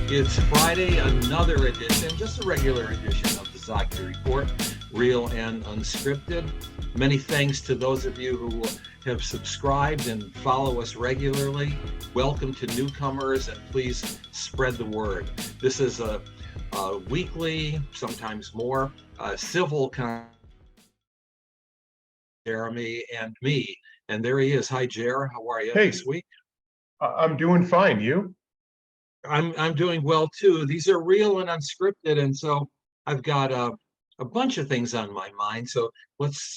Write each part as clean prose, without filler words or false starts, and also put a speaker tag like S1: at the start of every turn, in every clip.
S1: It's Friday, another edition, just a regular edition of the Zogby Report, real and unscripted. Many thanks to those of you who have subscribed and follow us regularly. Welcome to newcomers, and please spread the word. This is a weekly, sometimes more, civil Jeremy and me. And there he is. Hi, Jer. How are you
S2: Hey,
S1: this week?
S2: I'm doing fine. You?
S1: I'm doing well too. These are real and unscripted, and so I've got a bunch of things on my mind. So let's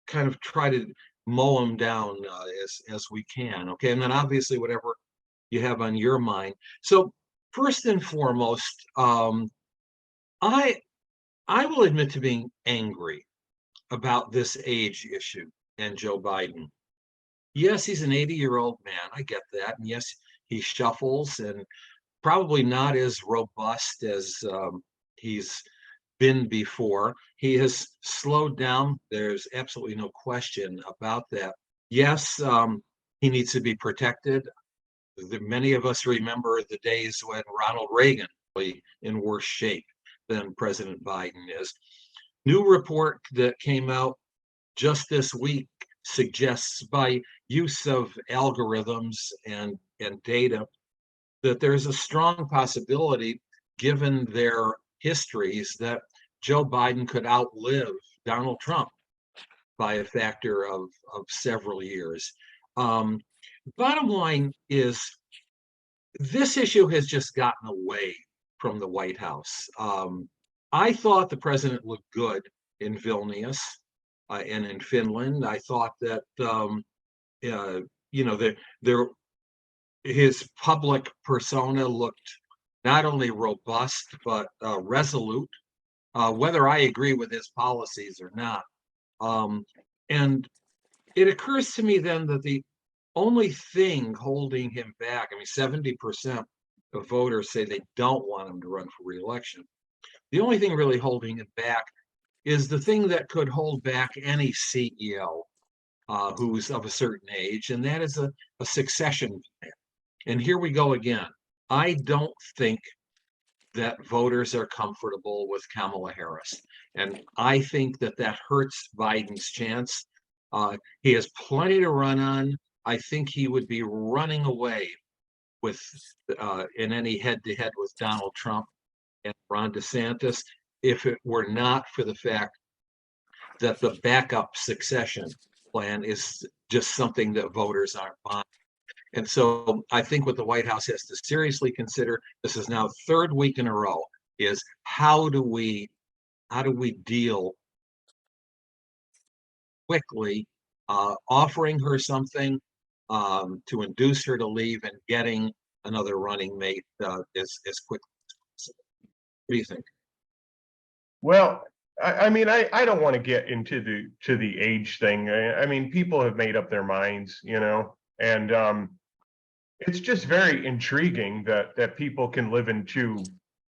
S1: kind of try to mow them down as we can. Okay, and then obviously whatever you have on your mind. So first and foremost, I I will admit to being angry about this age issue and Joe Biden. Yes, he's an 80-year-old man. I get that, and yes, he shuffles and probably not as robust as he's been before. He has slowed down. There's absolutely no question about that. Yes, he needs to be protected. Many of us remember the days when Ronald Reagan was in worse shape than President Biden is. New report that came out just this week suggests by use of algorithms and data that there's a strong possibility, given their histories, that Joe Biden could outlive Donald Trump by a factor of several years. Um, Bottom line is, this issue has just gotten away from the White House. I thought the president looked good in Vilnius and in Finland. I thought that there his public persona looked not only robust but resolute, whether I agree with his policies or not. And it occurs to me then that the only thing holding him back, I mean, 70% of voters say they don't want him to run for reelection. The only thing really holding him back is the thing that could hold back any CEO who's of a certain age, and that is a succession plan. And here we go again. I don't think that voters are comfortable with Kamala Harris. And I think that that hurts Biden's chance. He has plenty to run on. I think he would be running away with in any head-to-head with Donald Trump and Ron DeSantis if it were not for the fact that the backup succession plan is just something that voters aren't buying. And so I think what the White House has to seriously consider, this is now third week in a row, is how do we deal quickly, offering her something to induce her to leave and getting another running mate as quickly as possible. What do you think?
S2: Well, I mean, I don't want to get into the age thing. I mean, people have made up their minds, and it's just very intriguing that people can live in two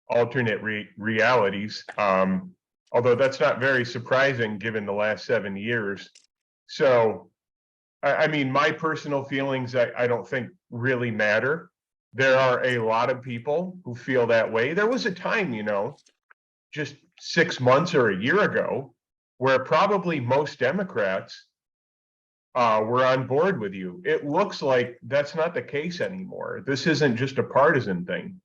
S2: alternate realities. Although that's not very surprising given the last 7 years. So, I mean, my personal feelings, I don't think really matter. There are a lot of people who feel that way. There was a time, just 6 months or a year ago, where probably most Democrats were on board with you. It looks like that's not the case anymore. This isn't just a partisan thing.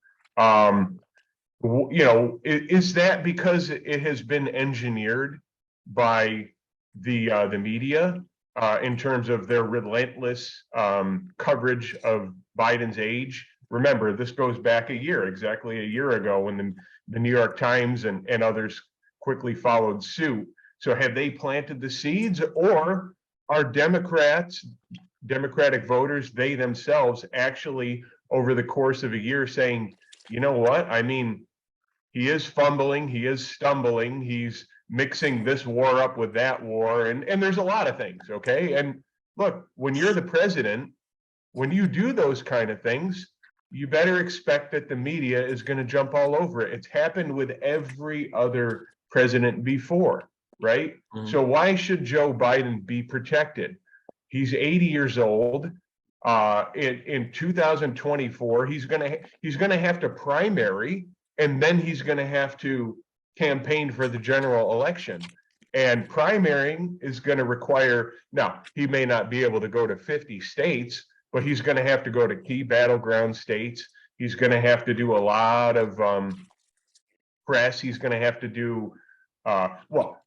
S2: Is that because it has been engineered by the media in terms of their relentless coverage of Biden's age? Remember, this goes back exactly a year ago, when the New York Times and others quickly followed suit. So have they planted the seeds, or are Democratic voters, they themselves, actually over the course of a year saying, you know what, I mean, he is fumbling, he is stumbling, he's mixing this war up with that war, and there's a lot of things, okay? And look, when you're the president, when you do those kind of things, you better expect that the media is going to jump all over it. It's happened with every other president before, right?
S1: Mhm.
S2: So why should Joe Biden be protected? He's 80 years old. In 2024, he's gonna have to primary, and then he's gonna have to campaign for the general election. And primarying is going to require, now he may not be able to go to 50 states, but he's going to have to go to key battleground states. He's going to have to do a lot of press. He's going to have to do well.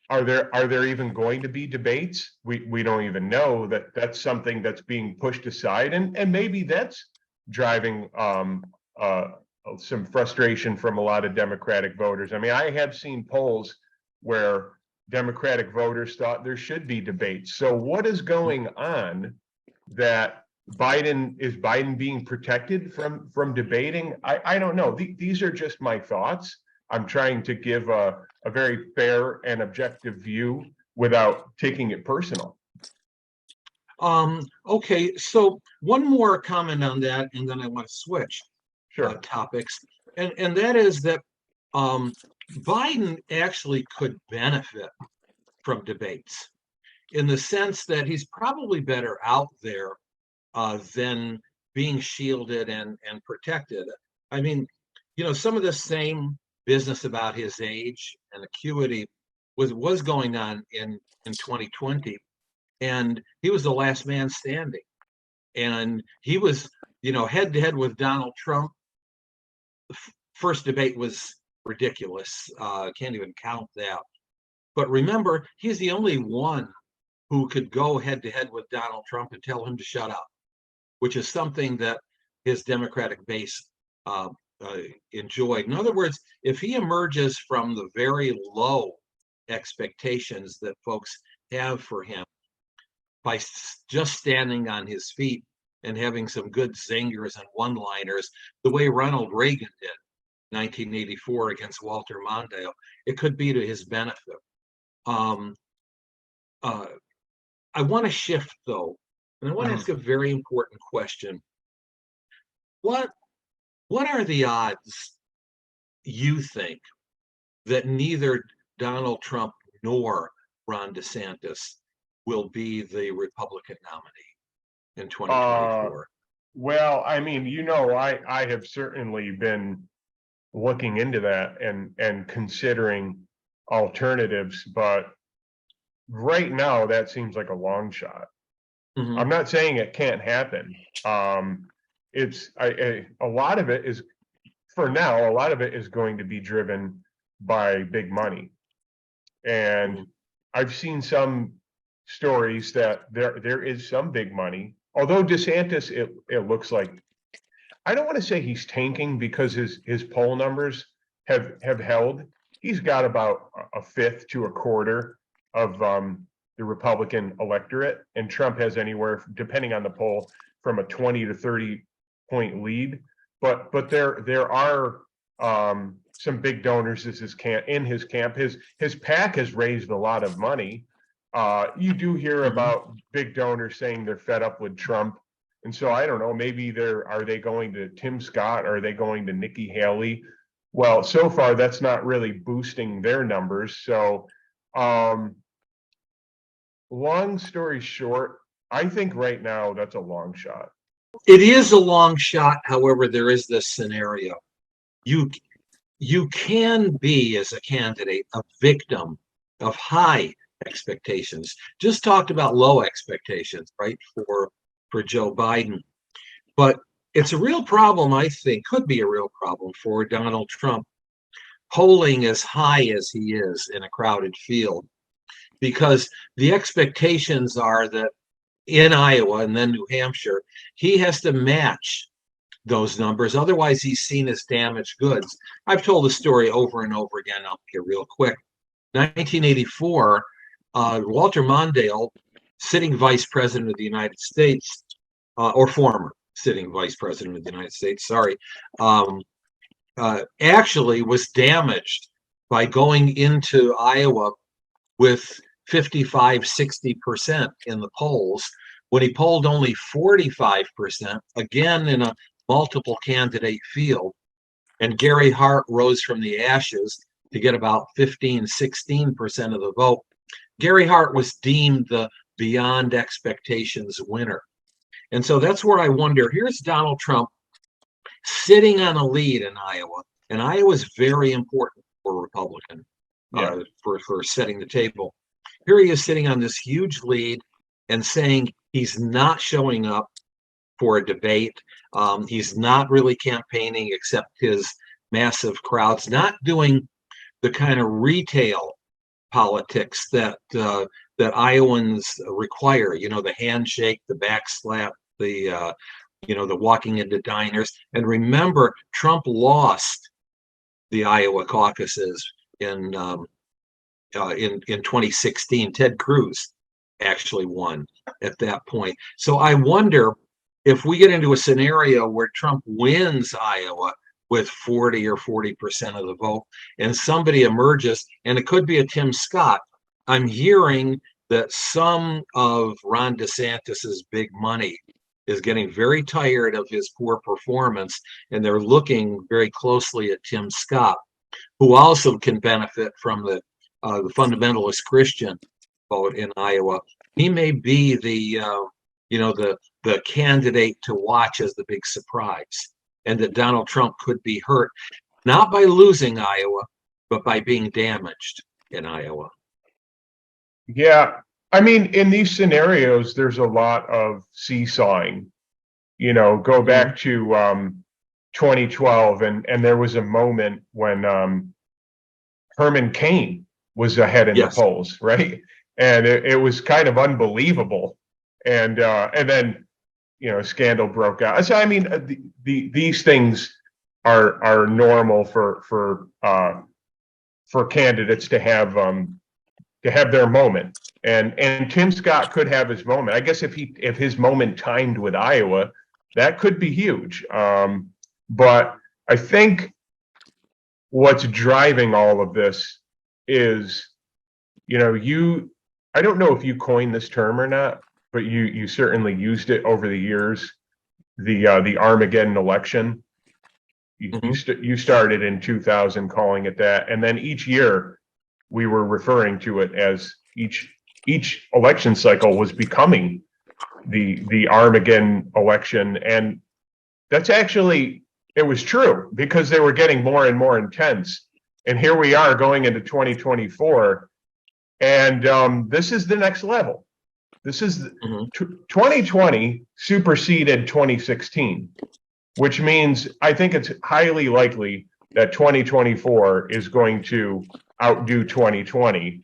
S2: Are there even going to be debates? We don't even know. That's something that's being pushed aside, and maybe that's driving some frustration from a lot of Democratic voters. I mean, I have seen polls where Democratic voters thought there should be debates. So what is going on that Biden being protected from debating? I don't know. These are just my thoughts. I'm trying to give a very fair and objective view without taking it personal.
S1: Okay, so one more comment on that, and then I want to switch topics, and that is that Biden actually could benefit from debates in the sense that he's probably better out there than being shielded and protected. I mean, you know, some of the same business about his age and acuity was going on in 2020, and he was the last man standing, and he was, you know, head to head with Donald Trump. The first debate was ridiculous. Can't even count that. But remember, he's the only one who could go head to head with Donald Trump and tell him to shut up, which is something that his Democratic base enjoyed. In other words, if he emerges from the very low expectations that folks have for him by just standing on his feet and having some good zingers and one-liners, the way Ronald Reagan did 1984 against Walter Mondale, it could be to his benefit. I want to shift though, and I want to ask a very important question. What are the odds, you think, that neither Donald Trump nor Ron DeSantis will be the Republican nominee in 2024?
S2: Well, I mean, you know, I have certainly been looking into that and considering alternatives, but right now that seems like a long shot. I'm not saying it can't happen. A lot of it is, for now, a lot of it is going to be driven by big money. And I've seen some stories that there is some big money, although DeSantis, it looks like, I don't want to say he's tanking because his poll numbers have held. He's got about a fifth to a quarter of the Republican electorate, and Trump has anywhere, depending on the poll, from a 20 to 30 point lead. But there are some big donors in his camp. His PAC has raised a lot of money. You do hear about big donors saying they're fed up with Trump. And so I don't know, maybe are they going to Tim Scott? Are they going to Nikki Haley? Well, so far that's not really boosting their numbers. So long story short, I think right now that's a long shot.
S1: It is a long shot. However, there is this scenario. You can be, as a candidate, a victim of high expectations. Just talked about low expectations, right, for Joe Biden. But it's a real problem, I think, could be a real problem for Donald Trump, polling as high as he is in a crowded field, because the expectations are that in Iowa and then New Hampshire, he has to match those numbers. Otherwise, he's seen as damaged goods. I've told the story over and over again. I'll get real quick. 1984, Walter Mondale, sitting vice president of the United States, or former sitting vice president of the United States, sorry, actually was damaged by going into Iowa with 55, 60% in the polls, when he polled only 45%, again in a multiple candidate field. And Gary Hart rose from the ashes to get about 15, 16% of the vote. Gary Hart was deemed the beyond expectations winner. And so that's where I wonder, here's Donald Trump sitting on a lead in Iowa, and Iowa is very important for Republican for setting the table. Here he is sitting on this huge lead and saying he's not showing up for a debate. He's not really campaigning except his massive crowds, not doing the kind of retail politics that that Iowans require. You know, the handshake, the backslap, the the walking into diners. And remember, Trump lost the Iowa caucuses in 2016. Ted Cruz actually won at that point. So I wonder if we get into a scenario where Trump wins Iowa with 40 or 40% of the vote, and somebody emerges, and it could be a Tim Scott. I'm hearing that some of Ron DeSantis's big money is getting very tired of his poor performance, and they're looking very closely at Tim Scott, who also can benefit from the fundamentalist Christian vote in Iowa. He may be the candidate to watch as the big surprise, and that Donald Trump could be hurt, not by losing Iowa, but by being damaged in Iowa.
S2: Yeah. I mean, in these scenarios, there's a lot of seesawing. You know, go back to 2012, and there was a moment when Herman Cain was ahead in the polls, right? And it was kind of unbelievable. And then, scandal broke out. So I mean, these things are normal for candidates to have their moment. And Tim Scott could have his moment. I guess if his moment timed with Iowa, that could be huge. But I think what's driving all of this is, I don't know if you coined this term or not, but you certainly used it over the years, the Armageddon election. You started in 2000 calling it that, and then each year we were referring to it as each election cycle was becoming the Armageddon election. And that's actually, it was true, because they were getting more and more intense. And here we are going into 2024, and this is the next level. This is 2020 superseded 2016, which means I think it's highly likely that 2024 is going to outdo 2020,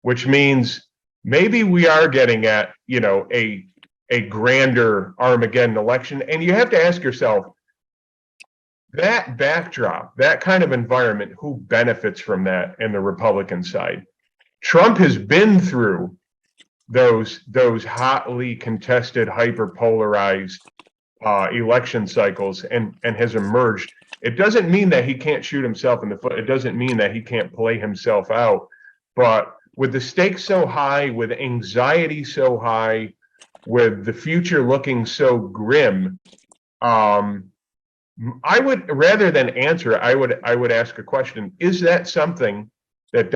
S2: which means maybe we are getting at, a grander Armageddon election. And you have to ask yourself, that backdrop, that kind of environment, who benefits from that in the Republican side? Trump has been through those hotly contested, hyper-polarized election cycles and has emerged. It doesn't mean that he can't shoot himself in the foot. It doesn't mean that he can't play himself out. But with the stakes so high, with anxiety so high, with the future looking so grim, I would, rather than answer, I would ask a question. Is that something that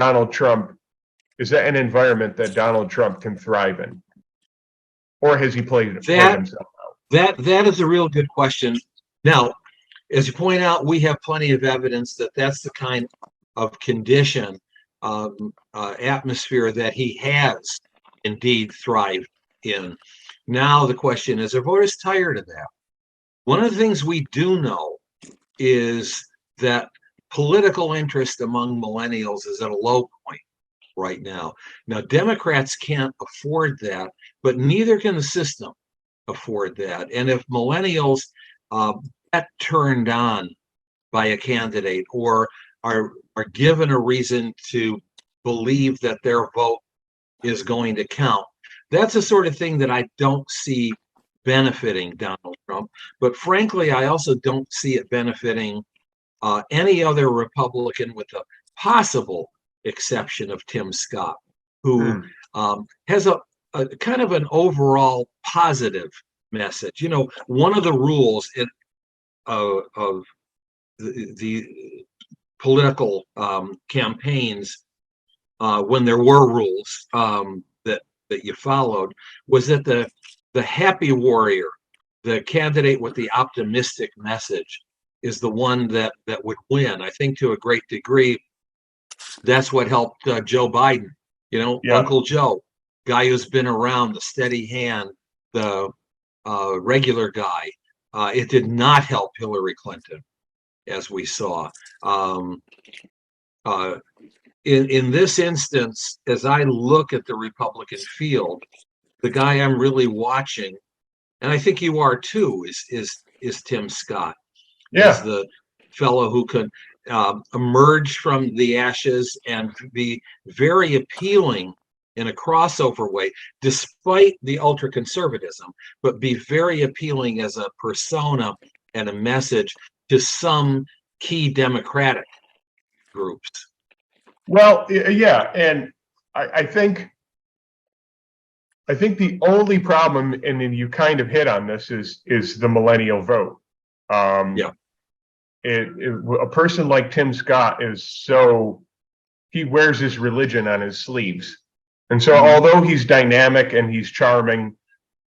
S2: is that an environment that Donald Trump can thrive in? Or has he played himself out?
S1: That is a real good question. Now, as you point out, we have plenty of evidence that that's the kind of condition, atmosphere that he has indeed thrived in. Now the question is, are voters tired of that? One of the things we do know is that political interest among millennials is at a low point right now. Now, Democrats can't afford that, but neither can the system afford that. And if millennials get turned on by a candidate or are given a reason to believe that their vote is going to count, that's the sort of thing that I don't see benefiting Donald Trump. But frankly, I also don't see it benefiting any other Republican, with the possible exception of Tim Scott, who has a kind of an overall positive message. You know, one of the rules of the political campaigns, when there were rules that you followed, was that the happy warrior the candidate with the optimistic message is the one that would win. I think to a great degree, that's what helped Joe Biden. You know,
S2: Yeah.
S1: Uncle Joe, guy who's been around, the steady hand, the regular guy. It did not help Hillary Clinton, as we saw. Uh, in this instance, as I look at the Republican field, the guy I'm really watching, and I think you are too, is Tim Scott, as
S2: Yeah.
S1: the fellow who could emerge from the ashes and be very appealing in a crossover way, despite the ultra conservatism, but be very appealing as a persona and a message to some key Democratic groups.
S2: Well, yeah, and I think the only problem, and then you kind of hit on this, is the millennial vote.
S1: Yeah.
S2: A person like Tim Scott he wears his religion on his sleeves, and so although he's dynamic and he's charming,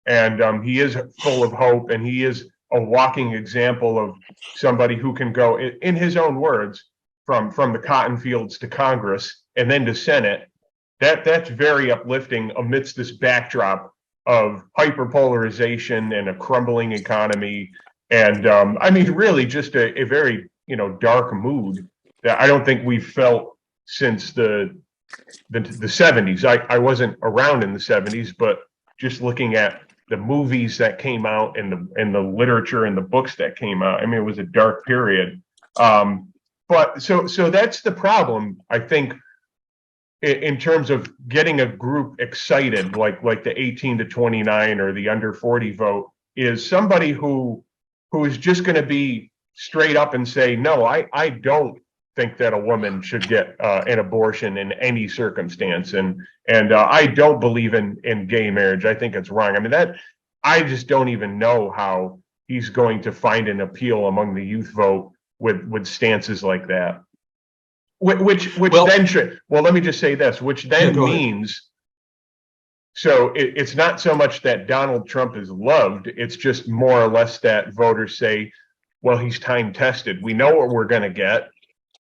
S2: and he is full of hope, and he is a walking example of somebody who can go, in his own words, from the cotton fields to Congress and then to Senate. That's very uplifting amidst this backdrop of hyperpolarization and a crumbling economy, and I mean, really, just a very dark mood that I don't think we've felt since the 70s. I wasn't around in the 70s, but just looking at the movies that came out and the literature and the books that came out, I mean, it was a dark period. But so that's the problem, I think, in terms of getting a group excited, like the 18 to 29 or the under 40 vote, is somebody who is just going to be straight up and say, no, I don't think that a woman should get an abortion in any circumstance, and I don't believe in gay marriage. I think it's wrong. I mean, that I just don't even know how he's going to find an appeal among the youth vote with stances like that. Which then should, well, let me just say this, which then means, so it's not so much that Donald Trump is loved, it's just more or less that voters say, well, he's time tested. We know what we're going to get.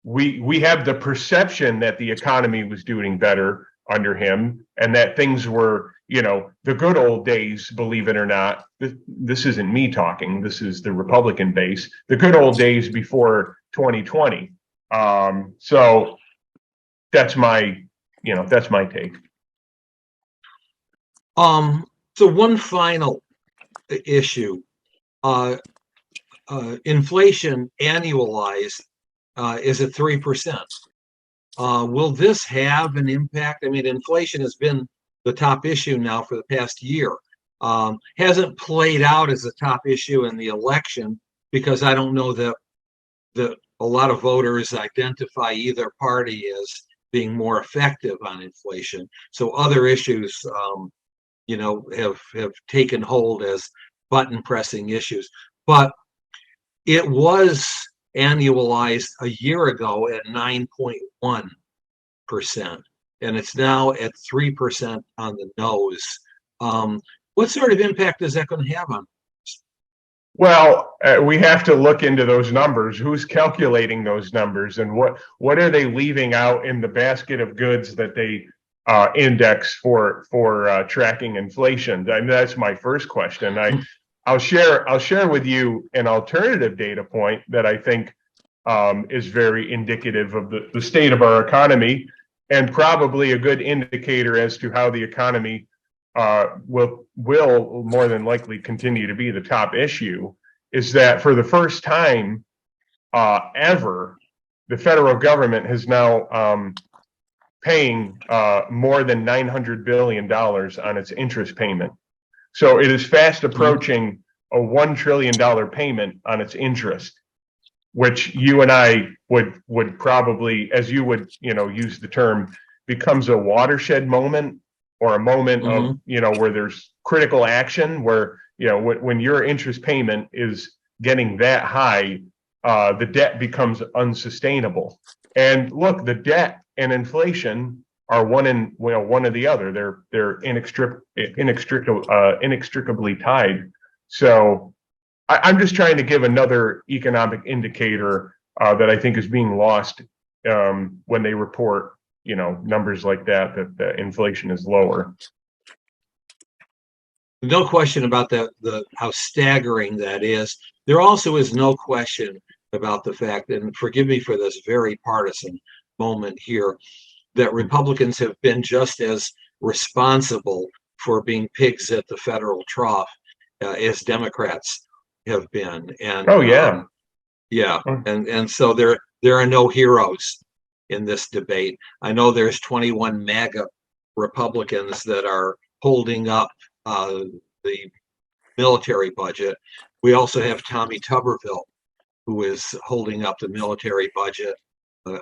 S2: We have the perception that the economy was doing better under him, and that things were, the good old days, believe it or not. This isn't me talking, this is the Republican base, the good old days before 2020. So that's my take.
S1: So one final issue, inflation annualized is at 3%. Will this have an impact? I mean, inflation has been the top issue now for the past year. Hasn't played out as a top issue in the election because I don't know that a lot of voters identify either party as being more effective on inflation. So other issues, have taken hold as button pressing issues. But it was annualized a year ago at 9.1%, and it's now at 3% on the nose. What sort of impact is that going to have on?
S2: Well, we have to look into those numbers. Who's calculating those numbers, and what are they leaving out in the basket of goods that they index for tracking inflation? I mean, that's my first question. I'll share with you an alternative data point that I think is very indicative of the state of our economy, and probably a good indicator as to how the economy will more than likely continue to be the top issue. Is that for the first time ever, the federal government has now paying more than $900 billion on its interest payment. So it is fast approaching a $1 trillion payment on its interest, which you and I would probably, as you would use the term, becomes a watershed moment, or a moment of where there's critical action, where when your interest payment is getting that high, the debt becomes unsustainable. And look, the debt and inflation are one or the other. They're inextricably tied. So I'm just trying to give another economic indicator that I think is being lost when they report, numbers like that the inflation is lower.
S1: No question about how staggering that is. There also is no question about the fact, and forgive me for this very partisan moment here, that Republicans have been just as responsible for being pigs at the federal trough as Democrats have been. And
S2: oh yeah,
S1: yeah, and so there are no heroes in this debate. I know there's 21 MAGA Republicans that are holding up the military budget. We also have Tommy Tuberville, who is holding up the military budget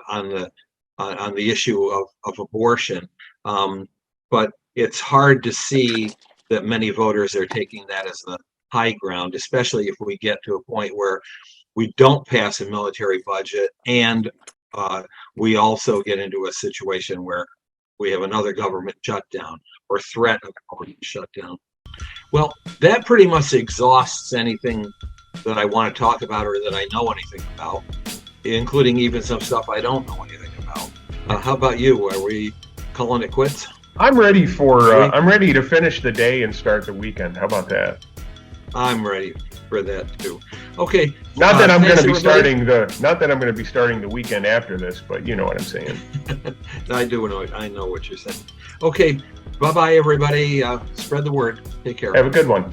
S1: on the issue of abortion. But it's hard to see that many voters are taking that as the high ground, especially if we get to a point where we don't pass a military budget and we also get into a situation where we have another government shutdown or threat of government shutdown. Well, that pretty much exhausts anything that I want to talk about or that I know anything about, including even some stuff I don't know anything about. How about you? Are we calling it quits?
S2: I'm ready to finish the day and start the weekend. How about that?
S1: I'm ready for that too. Okay.
S2: Not that I'm going to be
S1: everybody.
S2: starting the weekend after this, but you know what I'm saying.
S1: I know what you're saying. Okay. Bye-bye, everybody. Spread the word. Take care.
S2: Have a good one.